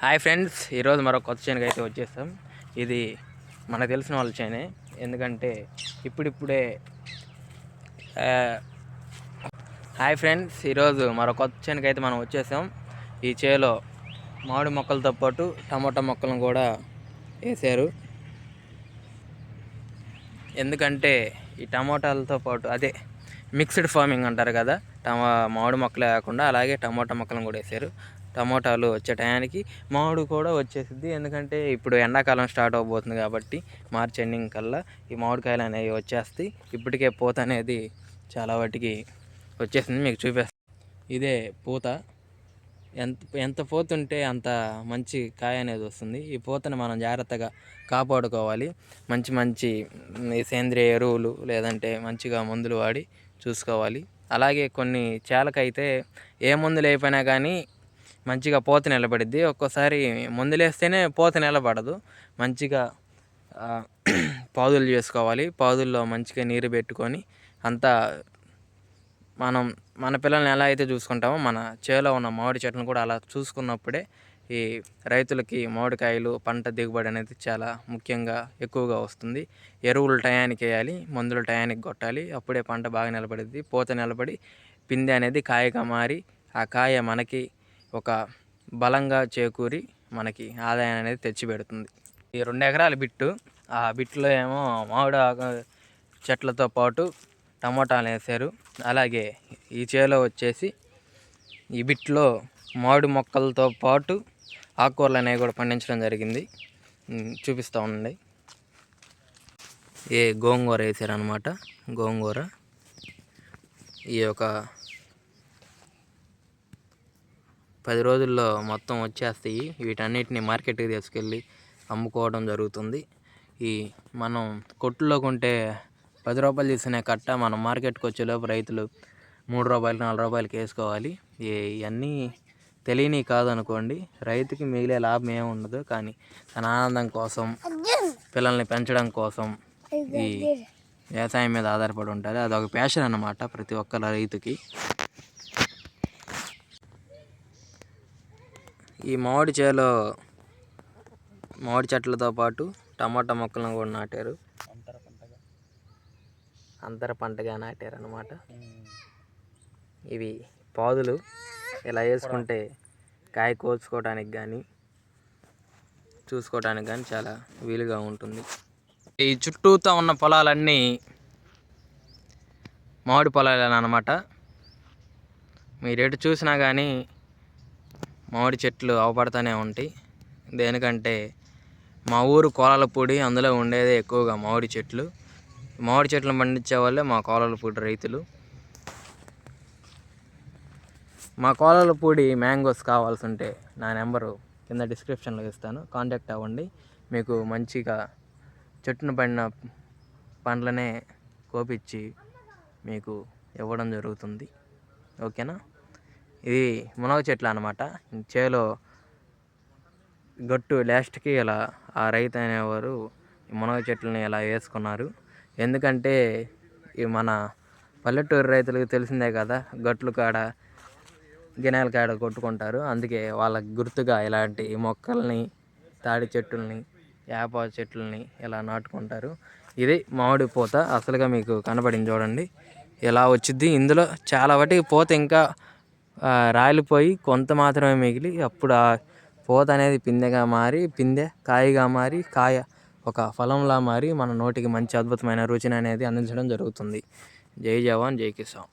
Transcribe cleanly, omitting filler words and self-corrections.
Hi friends, ఈరోజు మరో కొత్త చేనుకి అయితే వచ్చేసాం. ఇది మనకు తెలిసిన వాళ్ళ చేనే, ఎందుకంటే ఇప్పుడిప్పుడే హాయ్ ఫ్రెండ్స్, ఈరోజు మరో కొత్త చేనుకి అయితే మనం వచ్చేసాం. ఈ చేలో మామిడి మొక్కలతో పాటు టమోటా మొక్కలను కూడా వేసారు. ఎందుకంటే ఈ టమోటాలతో పాటు అదే మిక్స్డ్ ఫార్మింగ్ అంటారు కదా, మామిడి మొక్కలే కాకుండా అలాగే టమోటా మొక్కలను కూడా వేసారు. టమోటాలు వచ్చే టయానికి మామిడి కూడా వచ్చేసింది. ఎందుకంటే ఇప్పుడు ఎండాకాలం స్టార్ట్ అవబోతుంది కాబట్టి మార్చ్ ఎండింగ్ కల్లా ఈ మామిడికాయలు అనేవి వచ్చేస్తాయి. ఇప్పటికే పూత అనేది చాలా వాటికి వచ్చేసింది, మీకు చూపిస్తాను. ఇదే పూత. ఎంత పూత ఉంటే అంత మంచి కాయ అనేది వస్తుంది. ఈ పూతను మనం జాగ్రత్తగా కాపాడుకోవాలి. మంచి మంచి సేంద్రియ ఎరువులు లేదంటే మంచిగా మందులు వాడి చూసుకోవాలి. అలాగే కొన్ని చేలకైతే ఏ మందులు అయిపోయినా కానీ మంచిగా పూత నిలబడిద్ది. ఒక్కోసారి మందులేస్తేనే పూత నిలబడదు. మంచిగా పాదులు చేసుకోవాలి. పాదుల్లో మంచిగా నీరు పెట్టుకొని అంతా మన పిల్లల్ని ఎలా అయితే చూసుకుంటామో మన చేలో ఉన్న మామిడి చెట్లను కూడా అలా చూసుకున్నప్పుడే ఈ రైతులకి మామిడికాయలు పంట దిగుబడి అనేది చాలా ముఖ్యంగా ఎక్కువగా వస్తుంది. ఎరువులు టయానికి వేయాలి, మందులు టయానికి కొట్టాలి. అప్పుడే పంట బాగా నిలబడిద్ది. పూత నిలబడి పిందె అనేది కాయగా మారి ఆ కాయ మనకి ఒక బలంగా చేకూరి మనకి ఆదాయాన్ని అనేది తెచ్చిపెడుతుంది. ఈ 2 ఎకరాల బిట్టు, ఆ బిట్టులో ఏమో మామిడి చెట్లతో పాటు టమోటాలు వేసారు. అలాగే ఈ చేలో వచ్చేసి ఈ బిట్లో మామిడి మొక్కలతో పాటు ఆకుకూరలు అనేవి కూడా పండించడం జరిగింది. చూపిస్తూ ఉండండి. గోంగూర వేసారనమాట. గోంగూర ఈ యొక్క 10 రోజుల్లో మొత్తం వచ్చేస్తాయి. వీటన్నిటిని మార్కెట్కి తీసుకెళ్ళి అమ్ముకోవడం జరుగుతుంది. మనం కొట్టులో కొంటే 10 రూపాయలు తీసుకునే కట్ట మనం మార్కెట్కి వచ్చేలోపు రైతులు 3 రూపాయలు 4 రూపాయలకి వేసుకోవాలి. ఇవన్నీ తెలియని కాదనుకోండి. రైతుకి మిగిలే లాభం ఏమి ఉండదు, కానీ తన ఆనందం కోసం, పిల్లల్ని పెంచడం కోసం ఈ వ్యవసాయం మీద ఆధారపడి ఉంటారు. అదొక ప్యాషన్ అన్నమాట ప్రతి ఒక్క రైతుకి. ఈ మామిడి చేలో మామిడి చెట్లతో పాటు టమాటా మొక్కలను కూడా నాటారు. అంతర పంటగా నాటారు అన్నమాట. ఇవి పాదులు ఇలా వేసుకుంటే కాయ కోసుకోవడానికి కానీ చూసుకోవడానికి కానీ చాలా వీలుగా ఉంటుంది. ఈ చుట్టూతో ఉన్న పొలాలన్నీ మామిడి పొలాలన్నమాట. మీరు ఎటు చూసినా కానీ మామిడి చెట్లు అవపడుతూనే ఉంటాయి. దేనికంటే మా ఊరు కోలాలపూడి, అందులో ఉండేదే ఎక్కువగా మామిడి చెట్లు. మామిడి చెట్లను పండించే వాళ్ళే మా కోలాలపూడి రైతులు. మా కోలాలపూడి మ్యాంగోస్ కావాల్సి ఉంటే నా నెంబరు కింద డిస్క్రిప్షన్లో ఇస్తాను, కాంటాక్ట్ అవ్వండి. మీకు మంచిగా చెట్టును పడిన పండ్లనే కోపించి మీకు ఇవ్వడం జరుగుతుంది. ఓకేనా? ఇది మునగ చెట్లు అన్నమాట. చేలో గట్టు లాస్ట్కి ఇలా ఆ రైతు అనేవారు మునగ చెట్లని ఇలా వేసుకున్నారు. ఎందుకంటే మన పల్లెటూరు రైతులకు తెలిసిందే కదా, గట్లు కాడ గిన్నెల కాడ కొట్టుకుంటారు. అందుకే వాళ్ళకి గుర్తుగా ఇలాంటి మొక్కల్ని, తాడి చెట్టుల్ని, వేప చెట్లని ఇలా నాటుకుంటారు. ఇది మామిడి పూత అసలుగా మీకు కనబడింది చూడండి, ఇలా వచ్చింది. ఇందులో చాలా వాటికి పూత ఇంకా రాలిపోయి కొంత మాత్రమే మిగిలి, అప్పుడు ఆ పూత అనేది పిందెగా మారి, పిందె కాయగా మారి, కాయ ఒక ఫలంలా మారి మన నోటికి మంచి అద్భుతమైన రుచిని అనేది అందించడం జరుగుతుంది. జై జవాన్, జై కిసాన్.